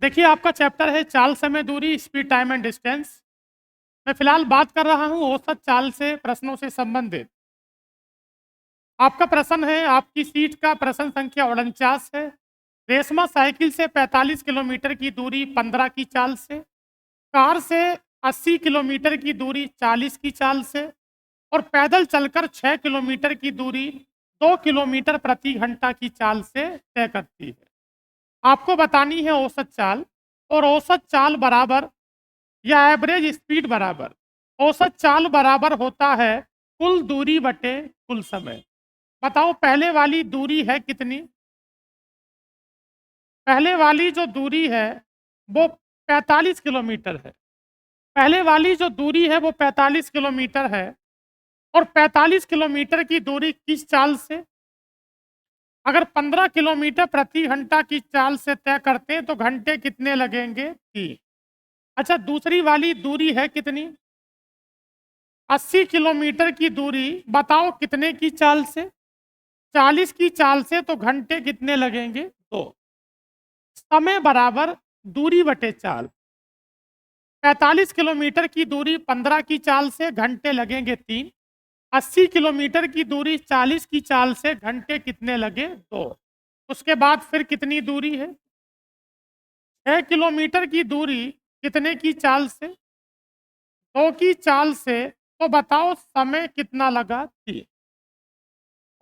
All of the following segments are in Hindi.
देखिए, आपका चैप्टर है चाल, समय, दूरी, स्पीड, टाइम एंड डिस्टेंस। मैं फिलहाल बात कर रहा हूँ औसत चाल से प्रश्नों से संबंधित। आपका प्रश्न है, आपकी सीट का प्रश्न संख्या 49 है। रेशमा साइकिल से 45 किलोमीटर की दूरी 15 की चाल से, कार से 80 किलोमीटर की दूरी 40 की चाल से और पैदल चलकर 6 किलोमीटर की दूरी 2 किलोमीटर प्रति घंटा की चाल से तय करती है। आपको बतानी है औसत चाल, और औसत चाल बराबर या एवरेज स्पीड बराबर औसत चाल बराबर होता है कुल दूरी बटे कुल समय। बताओ पहले वाली दूरी है कितनी? पहले वाली जो दूरी है वो 45 किलोमीटर है। पहले वाली जो दूरी है वो 45 किलोमीटर है। और 45 किलोमीटर की दूरी किस चाल से? अगर 15 किलोमीटर प्रति घंटा की चाल से तय करते हैं तो घंटे कितने लगेंगे? 3। अच्छा, दूसरी वाली दूरी है कितनी? 80 किलोमीटर की दूरी। बताओ कितने की चाल से? 40 की चाल से। तो घंटे कितने लगेंगे? 2। समय बराबर दूरी बटे चाल। 45 किलोमीटर की दूरी 15 की चाल से, घंटे लगेंगे 3। 80 किलोमीटर की दूरी 40 की चाल से, घंटे कितने लगे? 2। उसके बाद फिर कितनी दूरी है? 6 किलोमीटर की दूरी कितने की चाल से? 2 की चाल से। तो बताओ समय कितना लगा? 3।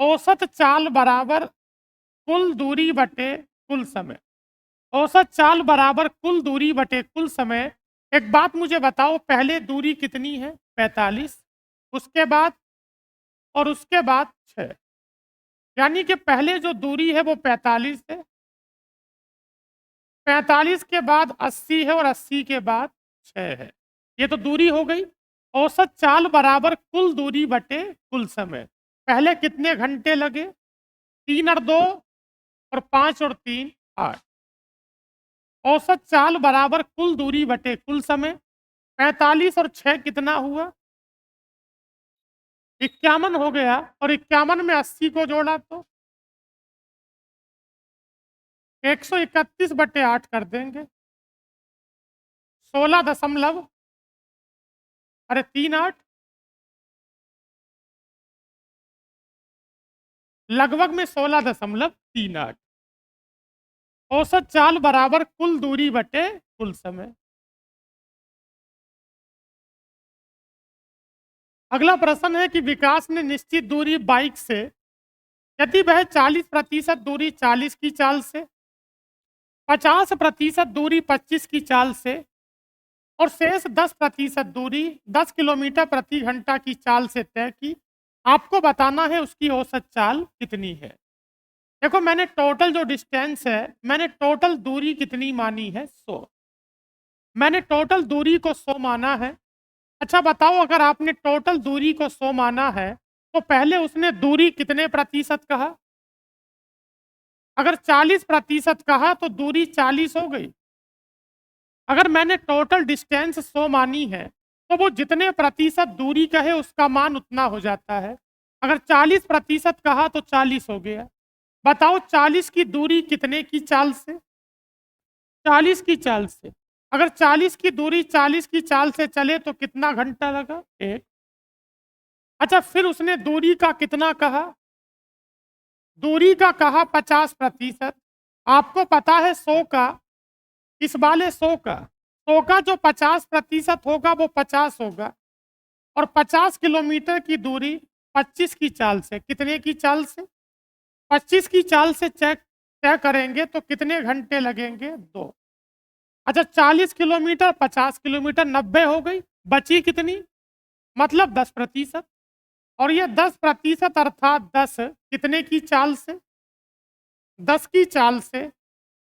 औसत चाल बराबर कुल दूरी बटे कुल समय। औसत चाल बराबर कुल दूरी बटे कुल समय। एक बात मुझे बताओ, पहले दूरी कितनी है? 45। उसके बाद और उसके बाद 6। यानी कि पहले जो दूरी है वो 45 है, 45 के बाद 80 है और 80 के बाद 6 है। ये तो दूरी हो गई। औसत चाल बराबर कुल दूरी बटे कुल समय। पहले कितने घंटे लगे? 3 और 2 और 5 और 3 8। औसत चाल बराबर कुल दूरी बटे कुल समय। 45 और 6 कितना हुआ? 51 हो गया। और 51 में 80 को जोड़ा तो 131 बटे 8 कर देंगे। 16 दशमलव, अरे 38, लगभग में 16.38। औसत चाल बराबर कुल दूरी बटे कुल समय। अगला प्रश्न है कि विकास ने निश्चित दूरी बाइक से, यदि वह 40% दूरी 40 की चाल से, 50% दूरी 25 की चाल से और शेष 10% दूरी 10 किलोमीटर प्रति घंटा की चाल से तय की, आपको बताना है उसकी औसत चाल कितनी है। देखो, मैंने टोटल जो डिस्टेंस है, मैंने टोटल दूरी कितनी मानी है? 100। मैंने टोटल दूरी को 100 माना है। अच्छा बताओ, अगर आपने टोटल दूरी को 100 माना है तो पहले उसने दूरी कितने प्रतिशत कहा? अगर 40% कहा तो दूरी 40 हो गई। अगर मैंने टोटल डिस्टेंस 100 मानी है तो वो जितने प्रतिशत दूरी कहे उसका मान उतना हो जाता है। अगर 40% कहा तो 40 हो गया। बताओ 40 की दूरी कितने की चाल से? 40 की चाल से। अगर 40 की दूरी 40 की चाल से चले तो कितना घंटा लगा? 1। अच्छा, फिर उसने दूरी का कितना कहा? दूरी का कहा 50%। आपको पता है 100 का, इस वाले 100 का, 100 का जो 50% होगा वो 50 होगा। और 50 किलोमीटर की दूरी 25 की चाल से, कितने की चाल से? 25 की चाल से चेक तय करेंगे तो कितने घंटे लगेंगे? 2। अच्छा, 40 किलोमीटर 50 किलोमीटर 90 हो गई। बची कितनी? मतलब 10%। और ये 10% अर्थात 10 कितने की चाल से? 10 की चाल से।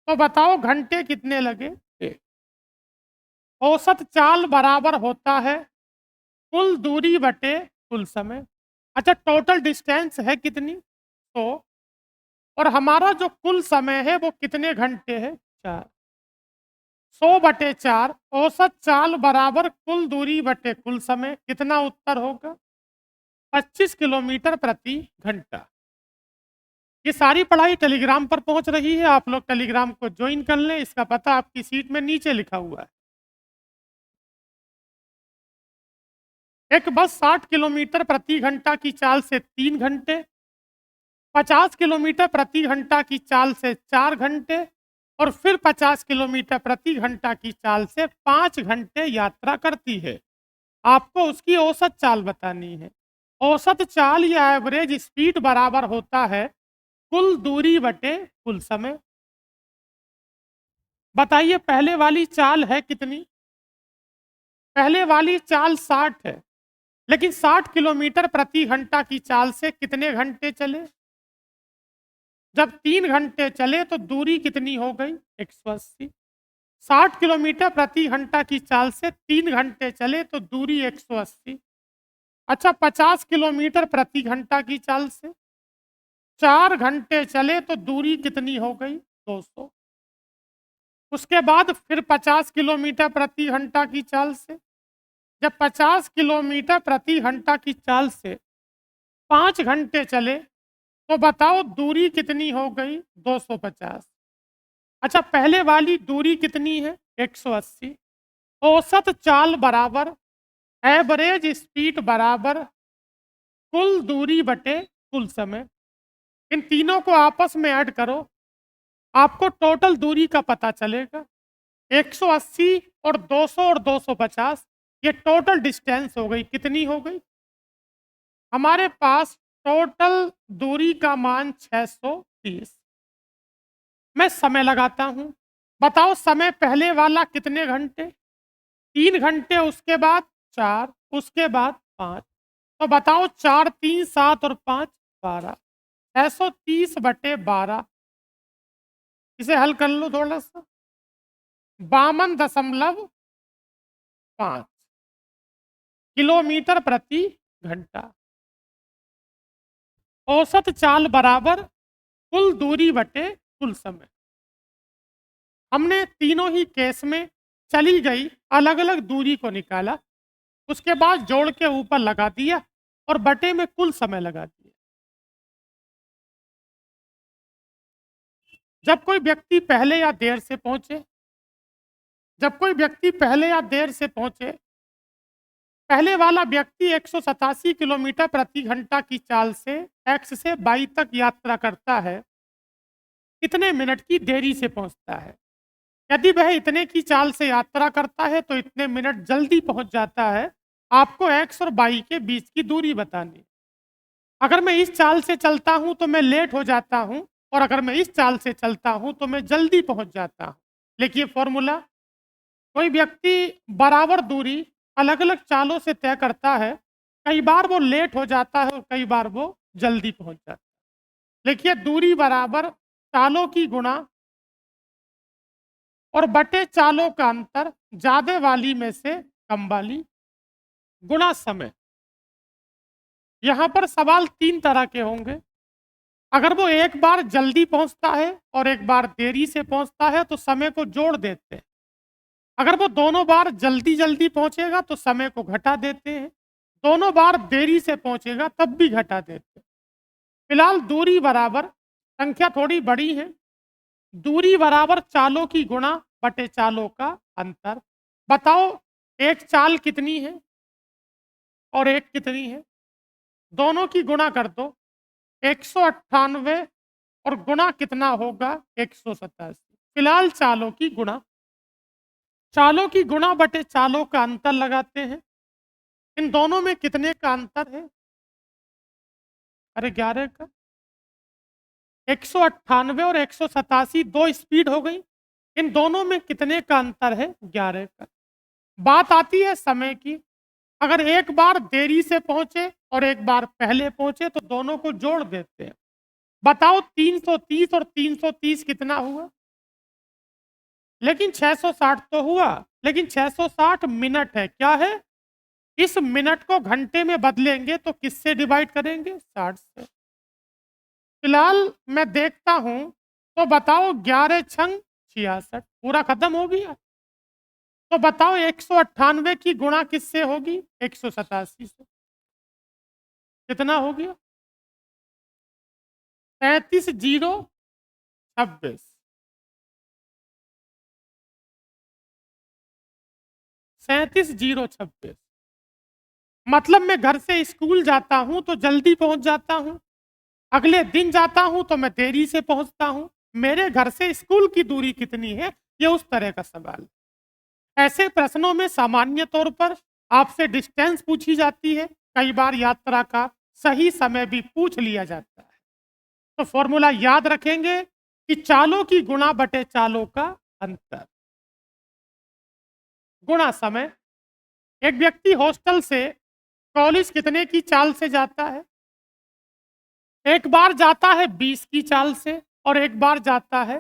तो बताओ घंटे कितने लगे? 1। औसत चाल बराबर होता है कुल दूरी बटे कुल समय। अच्छा, टोटल डिस्टेंस है कितनी? 100। और हमारा जो कुल समय है वो कितने घंटे है? 4। 100 बटे 4। औसत चाल बराबर कुल दूरी बटे कुल समय। कितना उत्तर होगा? 25 किलोमीटर प्रति घंटा। ये सारी पढ़ाई टेलीग्राम पर पहुंच रही है, आप लोग टेलीग्राम को ज्वाइन कर लें, इसका पता आपकी सीट में नीचे लिखा हुआ है। एक बस 60 किलोमीटर प्रति घंटा की चाल से 3 घंटे, 50 किलोमीटर प्रति घंटा की चाल से 4 घंटे और फिर 50 किलोमीटर प्रति घंटा की चाल से 5 घंटे यात्रा करती है। आपको उसकी औसत चाल बतानी है। औसत चाल या एवरेज स्पीड बराबर होता है कुल दूरी बटे कुल समय। बताइए पहले वाली चाल है कितनी? पहले वाली चाल 60 है, लेकिन 60 किलोमीटर प्रति घंटा की चाल से कितने घंटे चले? जब 3 घंटे चले तो दूरी कितनी हो गई? 180। 60 किलोमीटर प्रति घंटा की चाल से 3 घंटे चले तो दूरी 180। अच्छा, 50 किलोमीटर प्रति घंटा की चाल से 4 घंटे चले तो दूरी कितनी हो गई? 200। उसके बाद फिर 50 किलोमीटर प्रति घंटा की चाल से, जब 50 किलोमीटर प्रति घंटा की चाल से 5 घंटे चले तो बताओ दूरी कितनी हो गई? 250। अच्छा, पहले वाली दूरी कितनी है? 180। औसत चाल बराबर एवरेज स्पीड बराबर कुल दूरी बटे कुल समय। इन तीनों को आपस में ऐड करो, आपको टोटल दूरी का पता चलेगा। 180 और 200 और 250, ये टोटल डिस्टेंस हो गई। कितनी हो गई? हमारे पास टोटल दूरी का मान 630। मैं समय लगाता हूं, बताओ समय पहले वाला कितने घंटे? 3 घंटे, उसके बाद 4, उसके बाद 5। तो बताओ 4 3 7 और 5 12। 630 बटे 12, इसे हल कर लो थोड़ा सा। 52.5 किलोमीटर प्रति घंटा। औसत चाल बराबर कुल दूरी बटे कुल समय। हमने तीनों ही केस में चली गई अलग अलग दूरी को निकाला, उसके बाद जोड़ के ऊपर लगा दिया और बटे में कुल समय लगा दिया। जब कोई व्यक्ति पहले या देर से पहुंचे, जब कोई व्यक्ति पहले या देर से पहुंचे, पहले वाला व्यक्ति 187 किलोमीटर प्रति घंटा की चाल से एक्स से वाई तक यात्रा करता है, कितने मिनट की देरी से पहुंचता है? यदि वह इतने की चाल से यात्रा करता है तो इतने मिनट जल्दी पहुंच जाता है। आपको एक्स और वाई के बीच की दूरी बतानी। अगर मैं इस चाल से चलता हूं तो मैं लेट हो जाता हूं, और अगर मैं इस चाल से चलता हूं तो मैं जल्दी पहुंच जाता हूं। लिखिए फॉर्मूला। कोई व्यक्ति बराबर दूरी अलग अलग चालों से तय करता है, कई बार वो लेट हो जाता है और कई बार वो जल्दी पहुंच जाता है। लिखिए दूरी बराबर चालों की गुणा और बटे चालों का अंतर ज्यादा वाली में से कम वाली गुणा समय। यहां पर सवाल 3 तरह के होंगे। अगर वो एक बार जल्दी पहुंचता है और एक बार देरी से पहुंचता है तो समय को जोड़ देते हैं। अगर वो दोनों बार जल्दी जल्दी पहुंचेगा तो समय को घटा देते हैं। दोनों बार देरी से पहुंचेगा तब भी घटा देते हैं। फिलहाल दूरी बराबर, संख्या थोड़ी बड़ी है, दूरी बराबर चालों की गुणा बटे चालों का अंतर। बताओ एक चाल कितनी है और एक कितनी है? दोनों की गुणा कर दो। 198 और गुणा कितना होगा? 187। फिलहाल चालों की गुणा, चालों की गुणा बटे चालों का अंतर लगाते हैं। इन दोनों में कितने का अंतर है? अरे 11 का। 198 और 187 दो स्पीड हो गई। इन दोनों में कितने का अंतर है? 11 का। बात आती है समय की। अगर एक बार देरी से पहुंचे और एक बार पहले पहुंचे तो दोनों को जोड़ देते हैं। बताओ 330 और 330 कितना हुआ? लेकिन 660 तो हुआ, लेकिन 660 मिनट है। क्या है? इस मिनट को घंटे में बदलेंगे तो किससे डिवाइड करेंगे? 60 से। फिलहाल मैं देखता हूं, तो बताओ 11 छंग 66, पूरा खत्म हो गया। तो बताओ 198 की गुणा किससे होगी? 187 से। कितना हो गया? 37 जीरो 26। 37 0 26। मतलब मैं घर से स्कूल जाता हूं तो जल्दी पहुंच जाता हूं, अगले दिन जाता हूं तो मैं देरी से पहुंचता हूं। मेरे घर से स्कूल की दूरी कितनी है, ये उस तरह का सवाल है। ऐसे प्रश्नों में सामान्य तौर पर आपसे डिस्टेंस पूछी जाती है, कई बार यात्रा का सही समय भी पूछ लिया जाता है। तो फॉर्मूला याद रखेंगे कि चालों की गुणा बटे चालों का अंतर गुणा समय। एक व्यक्ति हॉस्टल से कॉलेज कितने की चाल से जाता है? एक बार जाता है 20 की चाल से और एक बार जाता है,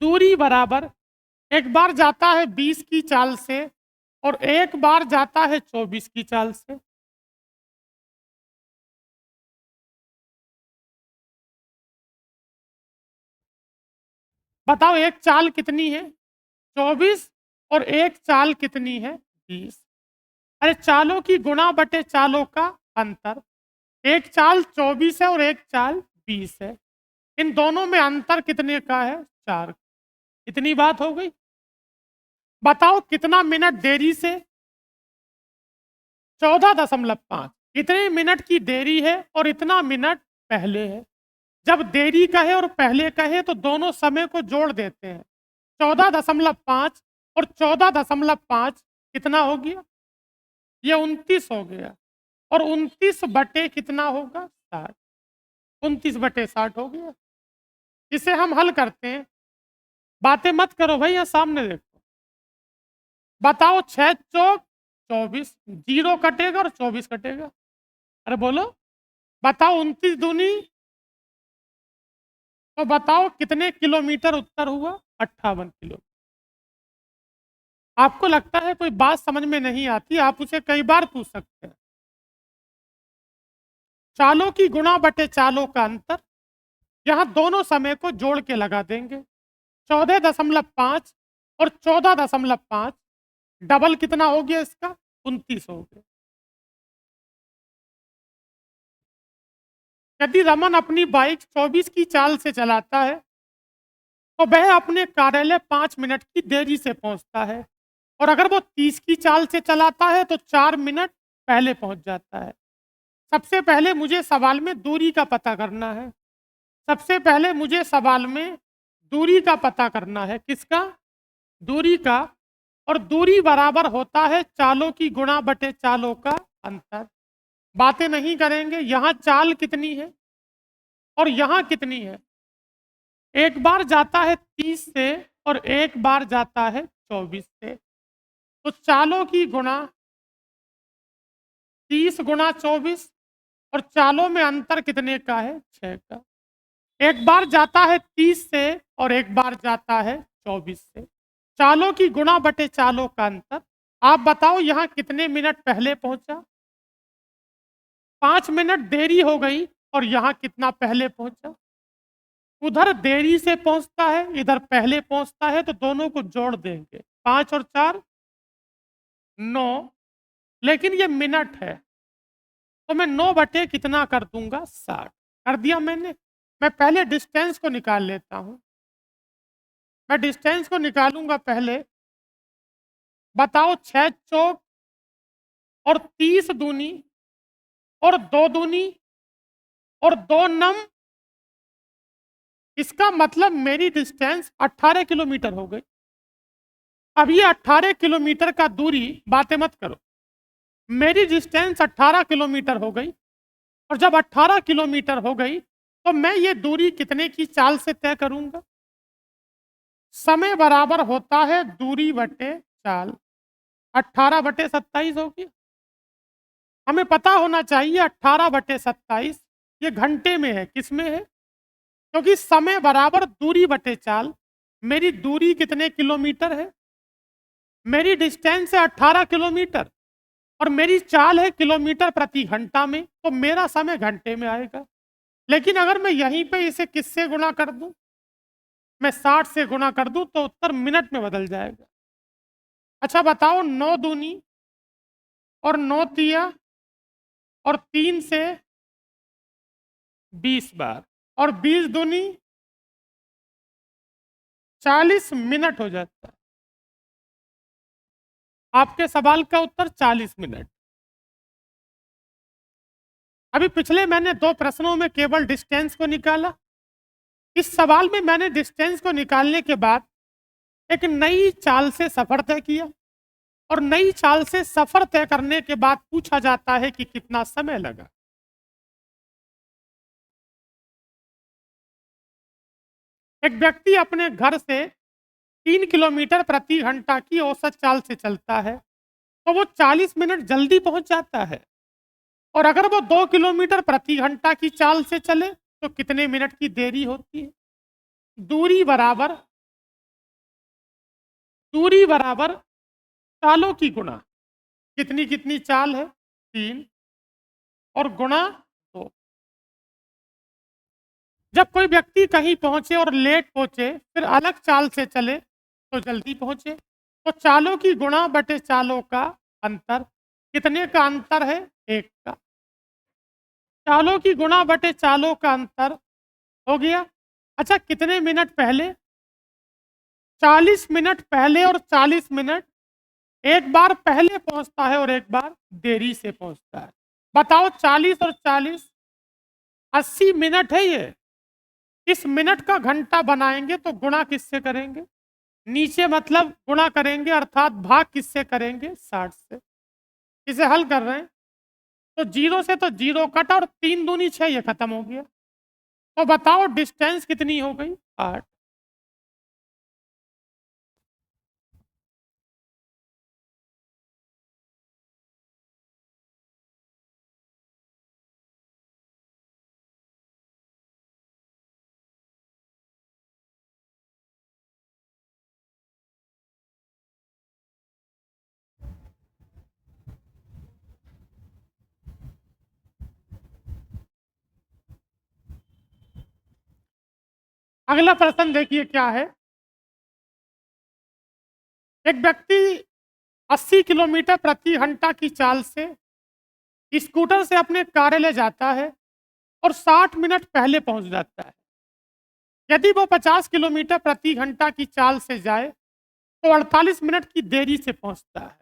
दूरी बराबर, एक बार जाता है 20 की चाल से और एक बार जाता है 24 की चाल से। बताओ एक चाल कितनी है? 24। और एक चाल कितनी है? 20। अरे चालों की गुणा बटे चालों का अंतर। एक चाल 24 है और एक चाल 20 है। इन दोनों में अंतर कितने का है? 4। इतनी बात हो गई। बताओ कितना मिनट देरी से? 14.5। इतने मिनट की देरी है और इतना मिनट पहले है। जब देरी कहे और पहले कहे तो दोनों समय को जोड़ देते हैं। 14.5 और 14.5 कितना हो गया? ये 29 हो गया। और 29 बटे कितना होगा? 60। 29/60 हो गया। इसे हम हल करते हैं। बातें मत करो भाई, यहाँ सामने देखो। बताओ 6 चौक 24, जीरो कटेगा और 24 कटेगा। अरे बोलो। बताओ 29 दूनी, तो बताओ कितने किलोमीटर उत्तर हुआ? 58 किलो। आपको लगता है कोई बात समझ में नहीं आती, आप उसे कई बार पूछ सकते हैं। चालों की गुणा बटे चालों का अंतर, यहां दोनों समय को जोड़ के लगा देंगे। 14.5 और 14.5 डबल कितना हो गया इसका? 29 हो गया। यदि रमन अपनी बाइक 24 की चाल से चलाता है तो वह अपने कार्यालय 5 मिनट की देरी से पहुंचता है, और अगर वो 30 की चाल से चलाता है तो 4 मिनट पहले पहुंच जाता है। सबसे पहले मुझे सवाल में दूरी का पता करना है। सबसे पहले मुझे सवाल में दूरी का पता करना है। किसका? दूरी का। और दूरी बराबर होता है चालों की गुणा बटे चालों का अंतर। बातें नहीं करेंगे। यहां चाल कितनी है और यहां कितनी है? एक बार जाता है 30 से और एक बार जाता है 24 से। तो चालों की गुणा 30 गुणा 24, और चालों में अंतर कितने का है? 6 का। एक बार जाता है 30 से और एक बार जाता है 24 से। चालों की गुणा बटे चालों का अंतर। आप बताओ यहां कितने मिनट पहले पहुंचा? 5 मिनट देरी हो गई। और यहां कितना पहले पहुंचा? उधर देरी से पहुंचता है, इधर पहले पहुंचता है, तो दोनों को जोड़ देंगे। 5 और 4 9। लेकिन ये मिनट है तो मैं 9 बटे कितना कर दूंगा? 60 कर दिया मैंने। मैं पहले डिस्टेंस को निकाल लेता हूं। मैं डिस्टेंस को निकालूंगा पहले। बताओ 6 चौक और 30 दूनी और 2 दूनी और 2 नम, इसका मतलब मेरी डिस्टेंस 18 किलोमीटर हो गई। अब ये 18 किलोमीटर का दूरी, बातें मत करो, मेरी डिस्टेंस 18 किलोमीटर हो गई। और जब 18 किलोमीटर हो गई तो मैं ये दूरी कितने की चाल से तय करूंगा? समय बराबर होता है दूरी बटे चाल। 18/27 होगी। हमें पता होना चाहिए 18/27 ये घंटे में है। किस में है? क्योंकि समय बराबर दूरी बटे चाल। मेरी दूरी कितने किलोमीटर है? मेरी डिस्टेंस है 18 किलोमीटर और मेरी चाल है किलोमीटर प्रति घंटा में, तो मेरा समय घंटे में आएगा। लेकिन अगर मैं यहीं पे इसे किससे गुणा कर दूं? मैं 60 से गुणा कर दूं तो उत्तर मिनट में बदल जाएगा। अच्छा बताओ 9 दूनी और 9 तिया और 3 से 20 बार, और 20 दूनी 40 मिनट हो जाता है। आपके सवाल का उत्तर 40 मिनट। अभी पिछले मैंने 2 प्रश्नों में केवल डिस्टेंस को निकाला। इस सवाल में मैंने डिस्टेंस को निकालने के बाद एक नई चाल से सफर तय किया, और नई चाल से सफर तय करने के बाद पूछा जाता है कि कितना समय लगा। एक व्यक्ति अपने घर से 3 किलोमीटर प्रति घंटा की औसत चाल से चलता है, तो वो 40 मिनट जल्दी पहुंच जाता है। और अगर वो 2 किलोमीटर प्रति घंटा की चाल से चले तो कितने मिनट की देरी होती है? दूरी बराबर चालों की गुणा। कितनी कितनी चाल है? 3, और गुणा 2। जब कोई व्यक्ति कहीं पहुंचे और लेट पहुंचे, फिर अलग चाल से चले तो जल्दी पहुंचे, तो चालों की गुणा बटे चालों का अंतर। कितने का अंतर है? 1 का। चालों की गुणा बटे चालों का अंतर हो गया। अच्छा, कितने मिनट पहले? 40 मिनट पहले और 40 मिनट, एक बार पहले पहुंचता है और एक बार देरी से पहुंचता है। बताओ, 40 और 40 80 मिनट है ये। इस मिनट का घंटा बनाएंगे तो गुणा किससे करेंगे? नीचे मतलब गुणा करेंगे, अर्थात भाग किससे करेंगे? 60 से। इसे हल कर रहे हैं तो 0 से तो 0 कटा, और 3 दूनी 6, ये खत्म हो गया। तो बताओ डिस्टेंस कितनी हो गई? 8। अगला प्रश्न देखिए क्या है। एक व्यक्ति 80 किलोमीटर प्रति घंटा की चाल से स्कूटर से अपने कार्यालय जाता है और 60 मिनट पहले पहुंच जाता है। यदि वो 50 किलोमीटर प्रति घंटा की चाल से जाए तो 48 मिनट की देरी से पहुंचता है।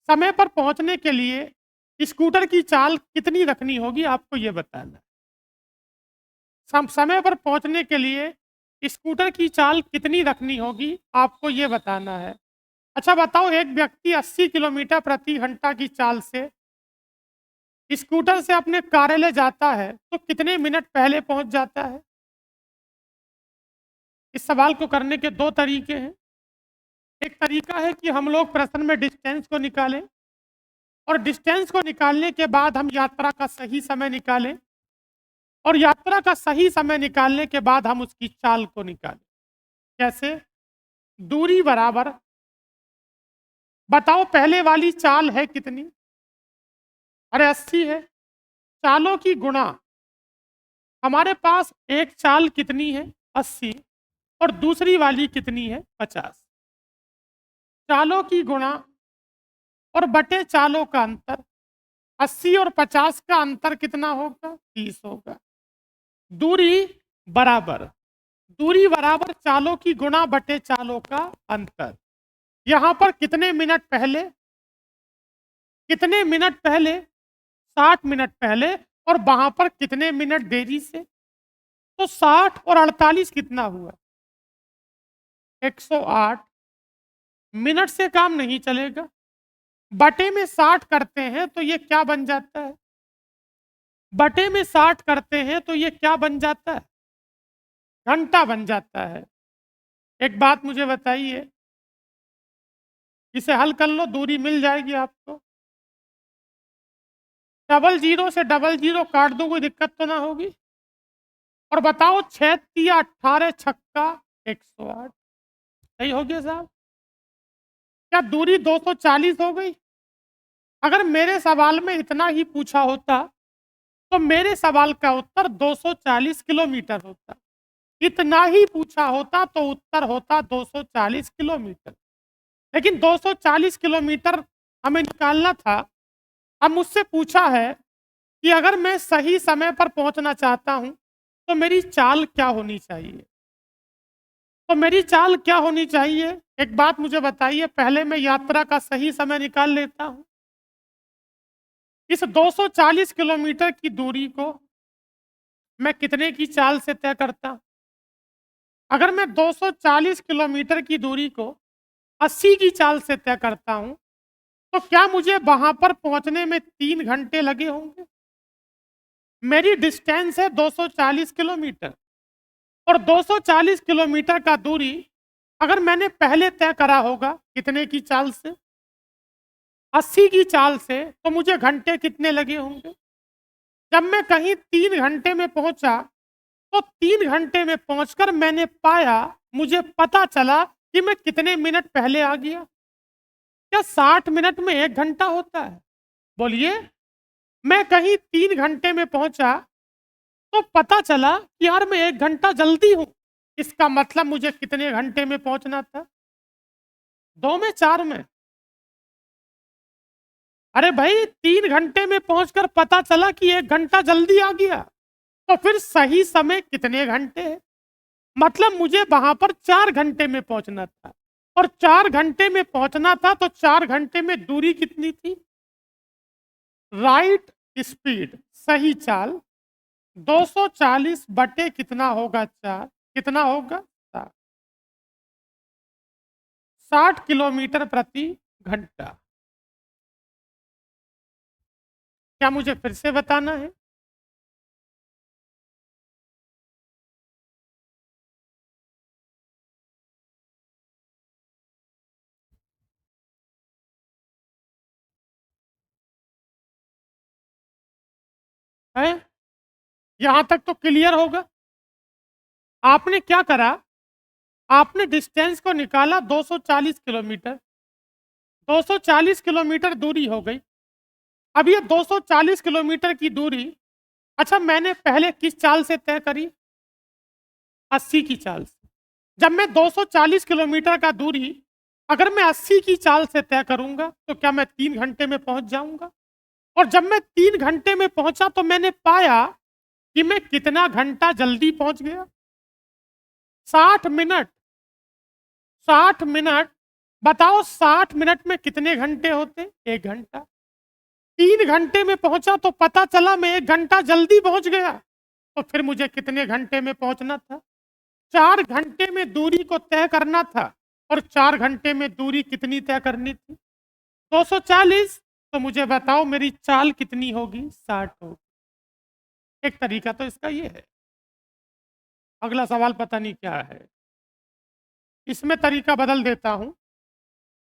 समय पर पहुंचने के लिए स्कूटर की चाल कितनी रखनी होगी, आपको यह बताना है। समय पर पहुंचने के लिए स्कूटर की चाल कितनी रखनी होगी, आपको यह बताना है। अच्छा बताओ, एक व्यक्ति 80 किलोमीटर प्रति घंटा की चाल से स्कूटर से अपने कार्यालय जाता है तो कितने मिनट पहले पहुंच जाता है? इस सवाल को करने के 2 तरीके हैं। एक तरीका है कि हम लोग प्रश्न में डिस्टेंस को निकालें, और डिस्टेंस को निकालने के बाद हम यात्रा का सही समय निकालें, और यात्रा का सही समय निकालने के बाद हम उसकी चाल को निकालें। कैसे? दूरी बराबर, बताओ पहले वाली चाल है कितनी? अरे 80 है। चालों की गुणा, हमारे पास एक चाल कितनी है? 80, और दूसरी वाली कितनी है? 50। चालों की गुणा और बटे चालों का अंतर। 80 और 50 का अंतर कितना होगा? 30 होगा। दूरी बराबर चालों की गुणा बटे चालों का अंतर। यहां पर कितने मिनट पहले? 60 मिनट पहले, और वहां पर कितने मिनट देरी से? तो 60 और 48 कितना हुआ? 108। मिनट से काम नहीं चलेगा। बटे में 60 करते हैं तो ये क्या बन जाता है? बटे में 60 करते हैं तो ये क्या बन जाता है? घंटा बन जाता है। एक बात मुझे बताइए, इसे हल कर लो, दूरी मिल जाएगी आपको। 00 से 00 काट दो, कोई दिक्कत तो ना होगी। और बताओ 6 तिया 18 छक्का 108। सही हो गया साहब? क्या दूरी 240 हो गई? अगर मेरे सवाल में इतना ही पूछा होता तो मेरे सवाल का उत्तर 240 किलोमीटर होता। इतना ही पूछा होता तो उत्तर होता 240 किलोमीटर। लेकिन 240 किलोमीटर हमें निकालना था। अब मुझसे पूछा है कि अगर मैं सही समय पर पहुंचना चाहता हूं तो मेरी चाल क्या होनी चाहिए। तो मेरी चाल क्या होनी चाहिए, एक बात मुझे बताइए। पहले मैं यात्रा का सही समय निकाल लेता हूं। इस 240 किलोमीटर की दूरी को मैं कितने की चाल से तय करता हूं? अगर मैं 240 किलोमीटर की दूरी को 80 की चाल से तय करता हूं तो क्या मुझे वहां पर पहुंचने में 3 घंटे लगे होंगे? मेरी डिस्टेंस है 240 किलोमीटर, और 240 किलोमीटर का दूरी अगर मैंने पहले तय करा होगा कितने की चाल से, 80 की चाल से, तो मुझे घंटे कितने लगे होंगे? जब मैं कहीं 3 घंटे में पहुंचा तो 3 घंटे में पहुंचकर मैंने पाया, मुझे पता चला कि मैं कितने मिनट पहले आ गया। क्या 60 मिनट में 1 घंटा होता है? बोलिए। मैं कहीं 3 घंटे में पहुंचा तो पता चला कि यार मैं 1 घंटा जल्दी हूं। इसका मतलब मुझे कितने घंटे में पहुंचना था? 2 में, 4 में? अरे भाई, 3 घंटे में पहुंचकर पता चला कि 1 घंटा जल्दी आ गया, तो फिर सही समय कितने घंटे है? मतलब मुझे वहां पर 4 घंटे में पहुंचना था, और 4 घंटे में पहुंचना था तो 4 घंटे में दूरी कितनी थी? राइट स्पीड, सही चाल, 240 बटे कितना होगा? 4। कितना होगा? 60 किलोमीटर प्रति घंटा। क्या मुझे फिर से बताना है? है? यहां तक तो क्लियर होगा। आपने क्या करा, आपने डिस्टेंस को निकाला 240 किलोमीटर। 240 किलोमीटर दूरी हो गई। अब ये 240 किलोमीटर की दूरी, अच्छा, मैंने पहले किस चाल से तय करी? 80 की चाल से। जब मैं 240 किलोमीटर का दूरी अगर मैं 80 की चाल से तय करूंगा तो क्या मैं 3 घंटे में पहुंच जाऊंगा? और जब मैं 3 घंटे में पहुंचा तो मैंने पाया कि मैं कितना घंटा जल्दी पहुंच गया? 60 मिनट। 60 मिनट। बताओ, 60 मिनट में कितने घंटे होते? 1 घंटा। 3 घंटे में पहुंचा तो पता चला मैं 1 घंटा जल्दी पहुंच गया, तो फिर मुझे कितने घंटे में पहुंचना था? 4 घंटे में दूरी को तय करना था, और 4 घंटे में दूरी कितनी तय करनी थी? 240। तो मुझे बताओ मेरी चाल कितनी होगी? 60 होगी। एक तरीका तो इसका ये है। अगला सवाल पता नहीं क्या है, इसमें तरीका बदल देता हूं।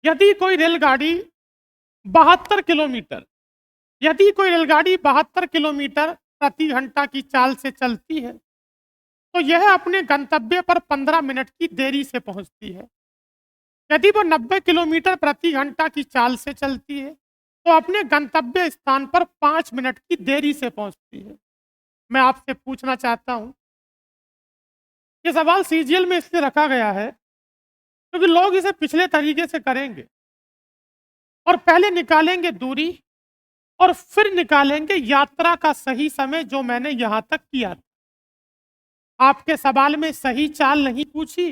यदि कोई रेलगाड़ी 72 किलोमीटर, यदि कोई रेलगाड़ी 72 किलोमीटर प्रति घंटा की चाल से चलती है तो यह अपने गंतव्य पर 15 मिनट की देरी से पहुंचती है। यदि वो 90 किलोमीटर प्रति घंटा की चाल से चलती है तो अपने गंतव्य स्थान पर 5 मिनट की देरी से पहुंचती है। मैं आपसे पूछना चाहता हूं, ये सवाल सीजीएल में इसलिए रखा गया है क्योंकि लोग इसे पिछले तरीके से करेंगे, और पहले निकालेंगे दूरी और फिर निकालेंगे यात्रा का सही समय जो मैंने यहां तक किया था। आपके सवाल में सही चाल नहीं पूछी,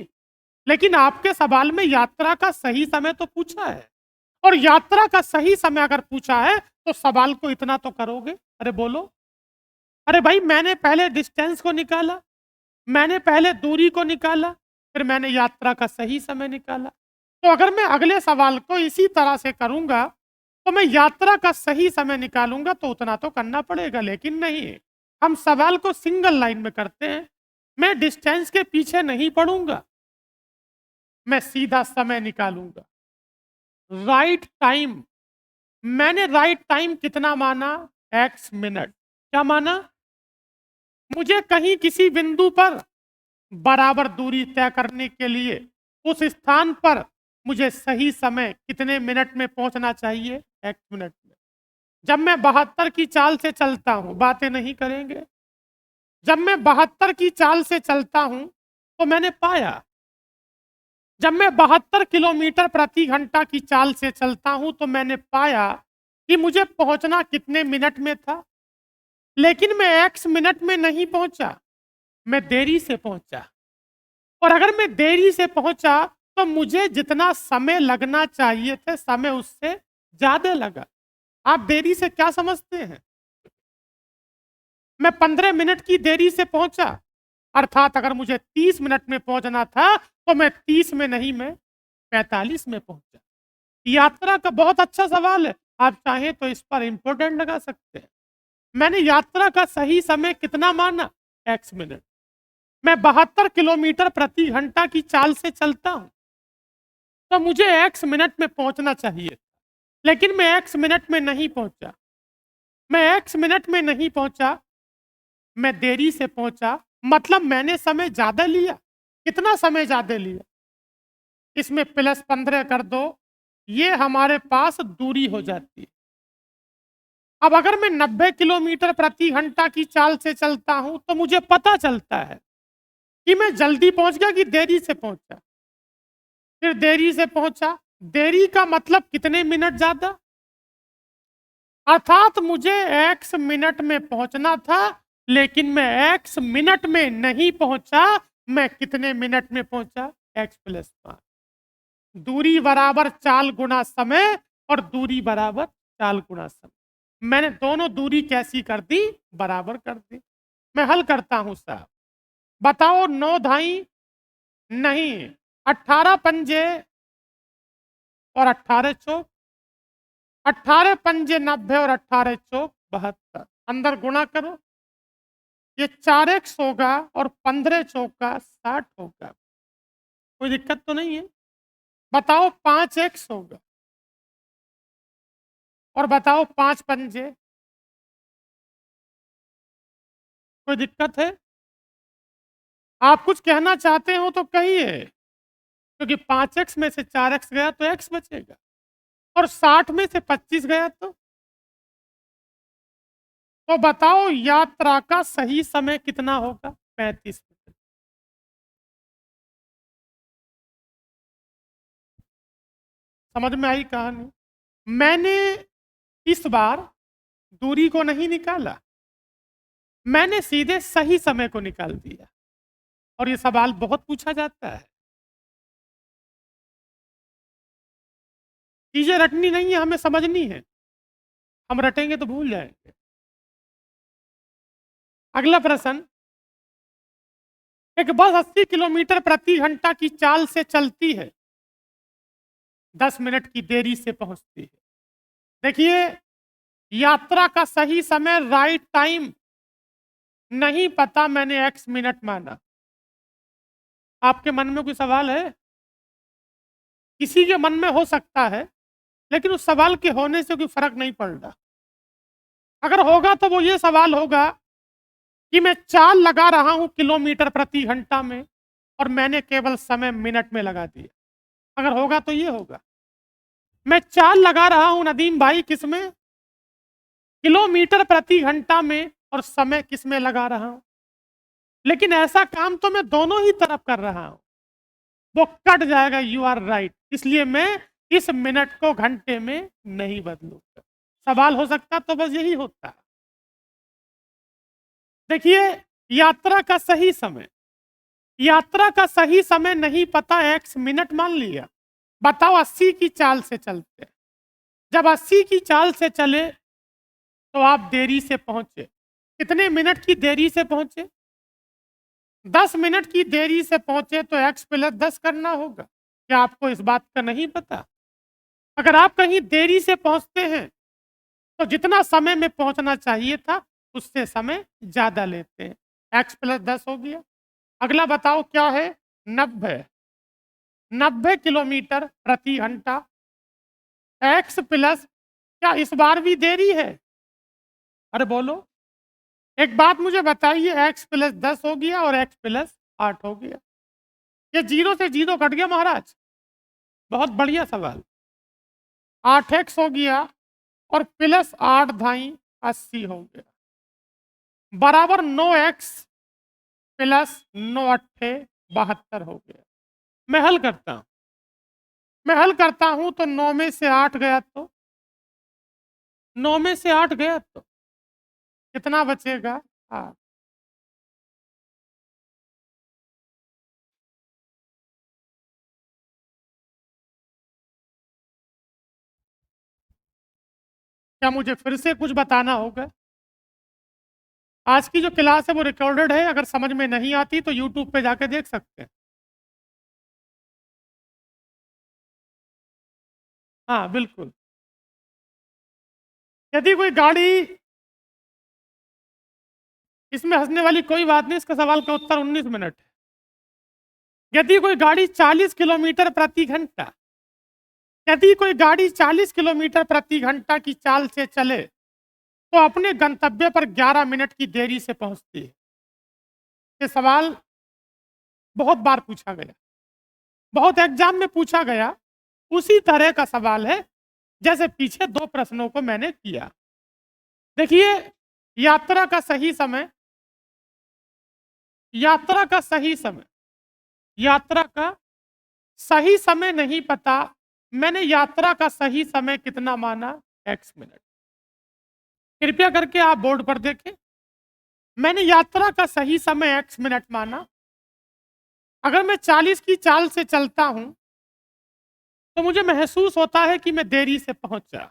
लेकिन आपके सवाल में यात्रा का सही समय तो पूछा है, और यात्रा का सही समय अगर पूछा है तो सवाल को इतना तो करोगे। अरे बोलो। अरे भाई, मैंने पहले डिस्टेंस को निकाला, मैंने पहले दूरी को निकाला, फिर मैंने यात्रा का सही समय निकाला। तो अगर मैं अगले सवाल को इसी तरह से करूंगा तो मैं यात्रा का सही समय निकालूंगा तो उतना तो करना पड़ेगा, लेकिन नहीं, हम सवाल को सिंगल लाइन में करते हैं। मैं डिस्टेंस के पीछे नहीं पड़ूंगा, मैं सीधा समय निकालूंगा। राइट टाइम, मैंने राइट टाइम कितना माना? x minute. क्या माना? मुझे कहीं किसी बिंदु पर बराबर दूरी तय करने के लिए उस स्थान पर मुझे सही समय कितने मिनट में पहुंचना चाहिए? x मिनट में। जब मैं 72 की चाल से चलता हूं, बातें नहीं करेंगे, जब मैं 72 की चाल से चलता हूं तो मैंने पाया, जब मैं 72 किलोमीटर प्रति घंटा की चाल से चलता हूं तो मैंने पाया कि मुझे पहुंचना कितने मिनट में था? लेकिन मैं x मिनट में नहीं पहुंचा, मैं देरी से पहुंचा। और अगर मैं देरी से पहुंचा तो मुझे जितना समय लगना चाहिए था, समय उससे ज्यादा लगा। आप देरी से क्या समझते हैं? मैं 15 मिनट की देरी से पहुंचा, अर्थात अगर मुझे 30 मिनट में पहुंचना था तो मैं 30 में नहीं, मैं 45 में पहुंचा। यात्रा का बहुत अच्छा सवाल है, आप चाहें तो इस पर इंपोर्टेंट लगा सकते हैं। मैंने यात्रा का सही समय कितना माना? x minute. मैं 72 किलोमीटर प्रति घंटा की चाल से चलता हूं, तो मुझे x मिनट में पहुंचना चाहिए, लेकिन मैं x मिनट में नहीं पहुंचा। मैं x मिनट में नहीं पहुंचा, मैं देरी से पहुंचा, मतलब मैंने समय ज्यादा लिया। कितना समय ज्यादा लिया? इसमें +15 कर दो, ये हमारे पास दूरी हो जाती है। अब अगर मैं 90 किलोमीटर प्रति घंटा की चाल से चलता हूं तो मुझे पता चलता है कि मैं जल्दी पहुंच गया कि देरी से पहुंचा। फिर देरी से पहुंचा, देरी का मतलब कितने मिनट ज्यादा, अर्थात मुझे x मिनट में पहुंचना था, लेकिन मैं x मिनट में नहीं पहुंचा, मैं कितने मिनट में पहुंचा? x+5। दूरी बराबर चाल गुना समय, और दूरी बराबर चाल गुना समय। मैंने दोनों दूरी कैसी कर दी? बराबर कर दी। मैं हल करता हूं साहब, बताओ 9 धाई नहीं, 18 पंजे और 18 चौक, 18 पंजे 90 और 18 चौक 72, अंदर गुणा करो, ये 4x होगा और 15 चौक का 60 होगा। कोई दिक्कत तो नहीं है? बताओ 5x होगा, और बताओ 5 पंजे, कोई दिक्कत है? आप कुछ कहना चाहते हो तो कहिए, क्योंकि 5x में से 4x गया तो x बचेगा, और 60 में से 25 गया तो बताओ यात्रा का सही समय कितना होगा? 35 मिनट। समझ में आई कहानी? मैंने इस बार दूरी को नहीं निकाला, मैंने सीधे सही समय को निकाल दिया। और ये सवाल बहुत पूछा जाता है। चीजें रटनी नहीं है, हमें समझनी है। हम रटेंगे तो भूल जाएंगे। अगला प्रश्न, एक बस 80 किलोमीटर प्रति घंटा की चाल से चलती है, 10 मिनट की देरी से पहुंचती है। देखिए, यात्रा का सही समय, राइट टाइम नहीं पता, मैंने x मिनट माना। आपके मन में कोई सवाल है? किसी के मन में हो सकता है, लेकिन उस सवाल के होने से कोई फर्क नहीं पड़ रहा। अगर होगा तो वो ये सवाल होगा कि मैं चाल लगा रहा हूं किलोमीटर प्रति घंटा में, और मैंने केवल समय मिनट में लगा दिया। अगर होगा तो ये होगा। मैं चाल लगा रहा हूं नदीम भाई किस में? किलोमीटर प्रति घंटा में, और समय किस में लगा रहा हूं? लेकिन ऐसा काम तो मैं दोनों ही तरफ कर रहा हूं, वो कट जाएगा। You are right. इसलिए मैं इस मिनट को घंटे में नहीं बदलूंगा। सवाल हो सकता तो बस यही होता। देखिए, यात्रा का सही समय, यात्रा का सही समय नहीं पता, x मिनट मान लिया। बताओ 80 की चाल से चलते, जब 80 की चाल से चले तो आप देरी से पहुंचे। कितने मिनट की देरी से पहुंचे? 10 मिनट की देरी से पहुंचे तो x+10 करना होगा। क्या आपको इस बात का नहीं पता? अगर आप कहीं देरी से पहुंचते हैं तो जितना समय में पहुंचना चाहिए था उससे समय ज्यादा लेते हैं। x+10 हो गया। अगला बताओ क्या है? 90 किलोमीटर प्रति घंटा, x प्लस, क्या इस बार भी देरी है? अरे बोलो, एक बात मुझे बताइए, x+10 हो गया और x+8 हो गया, ये 0 से 0 कट गया महाराज। बहुत बढ़िया सवाल। 8x हो गया और +8 धाई 80 हो गया, बराबर 9x प्लस 9 अट्ठे 72 हो गया। मैं हल करता हूं, मैं हल करता हूं तो 9 में से 8 गया तो 9 में से 8 गया तो कितना बचेगा? हाँ, क्या मुझे फिर से कुछ बताना होगा? आज की जो क्लास है वो रिकॉर्डेड है, अगर समझ में नहीं आती तो यूट्यूब पे जाके देख सकते हैं। हाँ, बिल्कुल। यदि कोई गाड़ी, इसमें हंसने वाली कोई बात नहीं, इसका सवाल का उत्तर 19 मिनट है। यदि कोई गाड़ी 40 किलोमीटर प्रति घंटा यदि कोई गाड़ी 40 किलोमीटर प्रति घंटा की चाल से चले तो अपने गंतव्य पर 11 मिनट की देरी से पहुंचती है। ये सवाल बहुत बार पूछा गया, बहुत एग्जाम में पूछा गया। उसी तरह का सवाल है जैसे पीछे दो प्रश्नों को मैंने किया। देखिए, यात्रा का सही समय यात्रा का सही समय यात्रा का सही समय नहीं पता। मैंने यात्रा का सही समय कितना माना? x minute. कृपया करके आप बोर्ड पर देखें। मैंने यात्रा का सही समय x मिनट माना। अगर मैं 40 की चाल से चलता हूं तो मुझे महसूस होता है कि मैं देरी से पहुंचा।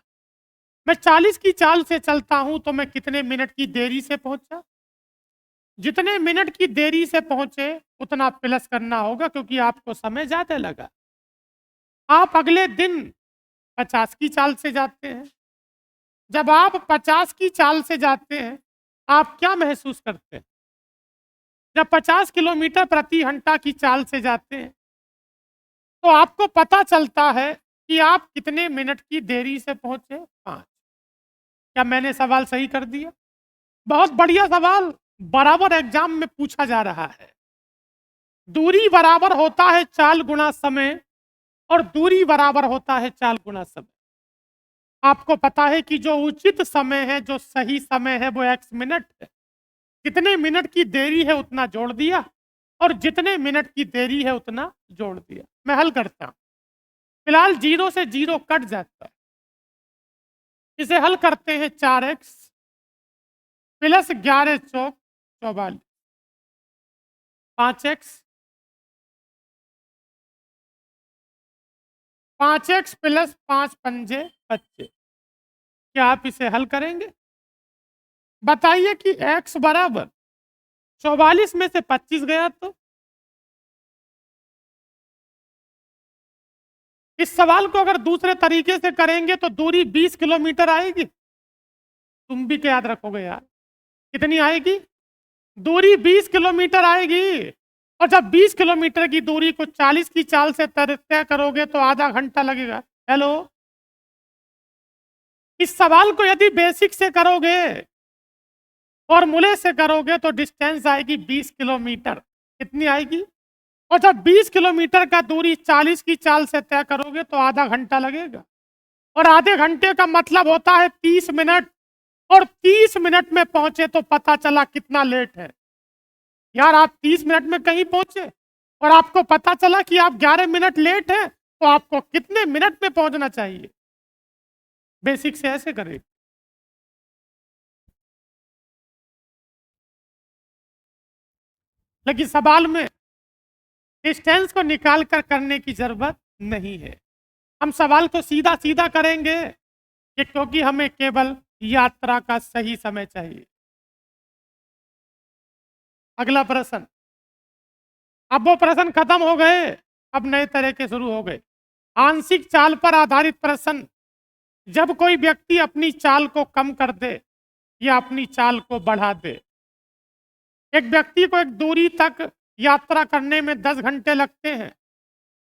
मैं 40 की चाल से चलता हूं तो मैं कितने मिनट की देरी से पहुंचा? जितने मिनट की देरी से पहुंचे उतना प्लस करना होगा, क्योंकि आपको समय ज्यादा लगा। आप अगले दिन 50 की चाल से जाते हैं। जब आप 50 की चाल से जाते हैं, आप क्या महसूस करते हैं? जब 50 किलोमीटर प्रति घंटा की चाल से जाते हैं तो आपको पता चलता है कि आप कितने मिनट की देरी से पहुंचे? 5। क्या मैंने सवाल सही कर दिया? बहुत बढ़िया सवाल बराबर एग्जाम में पूछा जा रहा है। दूरी बराबर होता है चाल गुना समय, और दूरी बराबर होता है चाल गुना समय। आपको पता है कि जो उचित समय है, जो सही समय है, वो x मिनट है। कितने मिनट की देरी है उतना जोड़ दिया, और जितने मिनट की देरी है उतना जोड़ दिया। मैं हल करता हूं। फिलहाल 0 से 0 कट जाता है। इसे हल करते हैं। 4x प्लस 11 चौक 44, 5x 5x प्लस 5 पंजे 25। क्या आप इसे हल करेंगे? बताइए कि x बराबर 44 में से 25 गया तो इस सवाल को अगर दूसरे तरीके से करेंगे तो दूरी 20 किलोमीटर आएगी। तुम भी क्या याद रखोगे यार? कितनी आएगी? दूरी 20 किलोमीटर आएगी। और जब 20 किलोमीटर की दूरी को 40 की चाल से तय करोगे तो आधा घंटा लगेगा। हेलो, इस सवाल को यदि बेसिक से करोगे, फॉर्मूले से करोगे, तो डिस्टेंस आएगी 20 किलोमीटर। कितनी आएगी? और जब 20 किलोमीटर का दूरी 40 की चाल से तय करोगे तो आधा घंटा लगेगा। और आधे घंटे का मतलब होता है 30 मिनट। और 30 मिनट में पहुंचे तो पता चला कितना लेट है। यार, आप 30 मिनट में कहीं पहुंचे और आपको पता चला कि आप 11 मिनट लेट हैं, तो आपको कितने मिनट में पहुंचना चाहिए? बेसिक से ऐसे करें। लेकिन सवाल में डिस्टेंस को निकाल कर करने की जरूरत नहीं है। हम सवाल को सीधा सीधा करेंगे कि क्योंकि हमें केवल यात्रा का सही समय चाहिए। अगला प्रश्न। अब वो प्रश्न खत्म हो गए, अब नए तरह के शुरू हो गए। आंशिक चाल पर आधारित प्रश्न। जब कोई व्यक्ति अपनी चाल को कम कर दे या अपनी चाल को बढ़ा दे। एक व्यक्ति को एक दूरी तक यात्रा करने में 10 घंटे लगते हैं।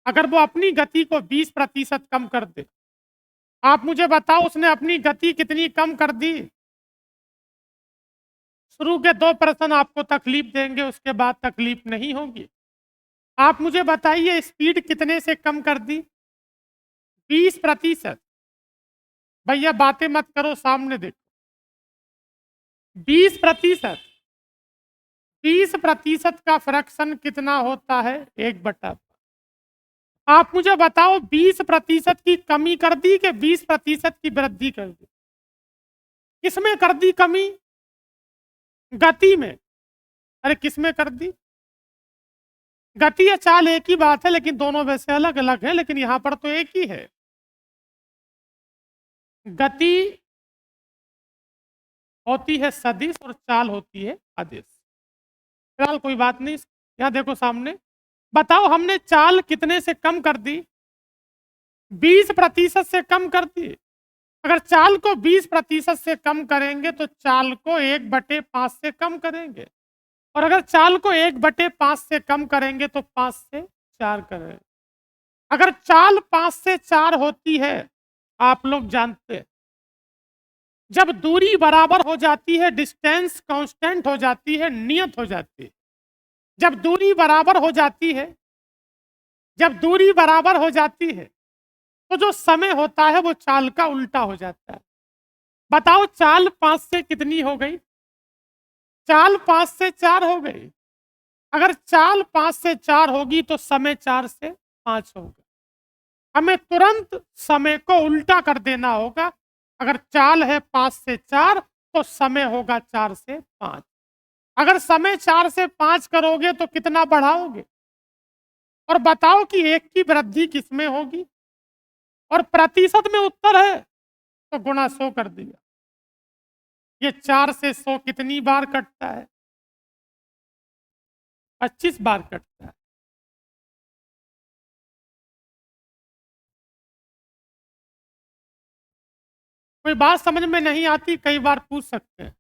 अगर वो अपनी गति को 20% कम कर दे, आप मुझे बताओ उसने अपनी गति कितनी कम कर दी? शुरू के दो प्रश्न आपको तकलीफ देंगे, उसके बाद तकलीफ नहीं होगी। आप मुझे बताइए स्पीड कितने से कम कर दी? 20%। भैया बातें मत करो, सामने देखो। 20%। 20% का फ्रैक्शन कितना होता है? 1/। आप मुझे बताओ 20% की कमी कर दी कि 20% की वृद्धि कर दी? किसमें कर दी कमी? गति में, अरे किस में कर दी? गति या चाल एक ही बात है, लेकिन दोनों वैसे अलग अलग है, लेकिन यहां पर तो एक ही है। गति होती है सदिश और चाल होती है अदिश। फिलहाल कोई बात नहीं, यहां देखो सामने। बताओ हमने चाल कितने से कम कर दी? 20% से कम कर दी। अगर चाल को 20% से कम करेंगे तो चाल को 1/5 से कम करेंगे, और अगर चाल को 1/5 से कम करेंगे तो 5 से 4 करेंगे। अगर चाल 5 से 4 होती है, आप लोग जानते हैं, जब दूरी बराबर हो जाती है, डिस्टेंस कांस्टेंट हो जाती है, नियत हो जाती है। जब दूरी बराबर हो जाती है, जब दूरी बराबर हो जाती है, तो जो समय होता है वो चाल का उल्टा हो जाता है। बताओ चाल 5 से कितनी हो गई? चाल 5 से 4 हो गई। अगर चाल 5 से 4 होगी तो समय 4 से 5 होगा। हमें तुरंत समय को उल्टा कर देना होगा। अगर चाल है 5 से 4 तो समय होगा 4 से 5। अगर समय 4 से 5 करोगे तो कितना बढ़ाओगे? और बताओ कि 1 की वृद्धि किसमें होगी? और प्रतिशत में उत्तर है तो गुणा 100 कर दिया। ये 4 से 100 कितनी बार कटता है? 25 बार कटता है। कोई बात समझ में नहीं आती, कई बार पूछ सकते हैं।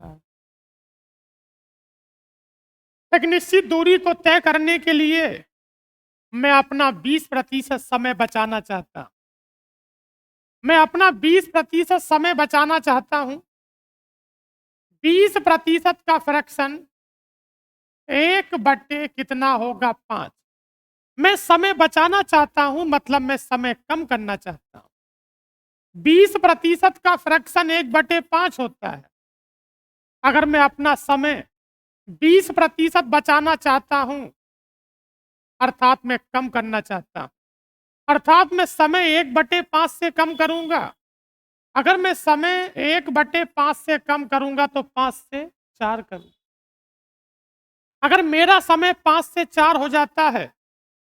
हाँ। एक निश्चित दूरी को तय करने के लिए मैं अपना 20% समय बचाना चाहता हूं। मैं अपना 20% समय बचाना चाहता हूं। 20% का फ्रैक्शन 1 कितना होगा? 5। मैं समय बचाना चाहता हूं, मतलब मैं समय कम करना चाहता हूं। 20% का फ्रैक्शन 1/5 होता है। अगर मैं अपना समय 20% बचाना चाहता हूं, अर्थात मैं कम करना चाहता हूं, अर्थात मैं समय 1/5 से कम करूंगा। अगर मैं समय 1/5 से कम करूंगा तो 5 से 4 करूंगा। अगर मेरा समय 5 से 4 हो जाता है,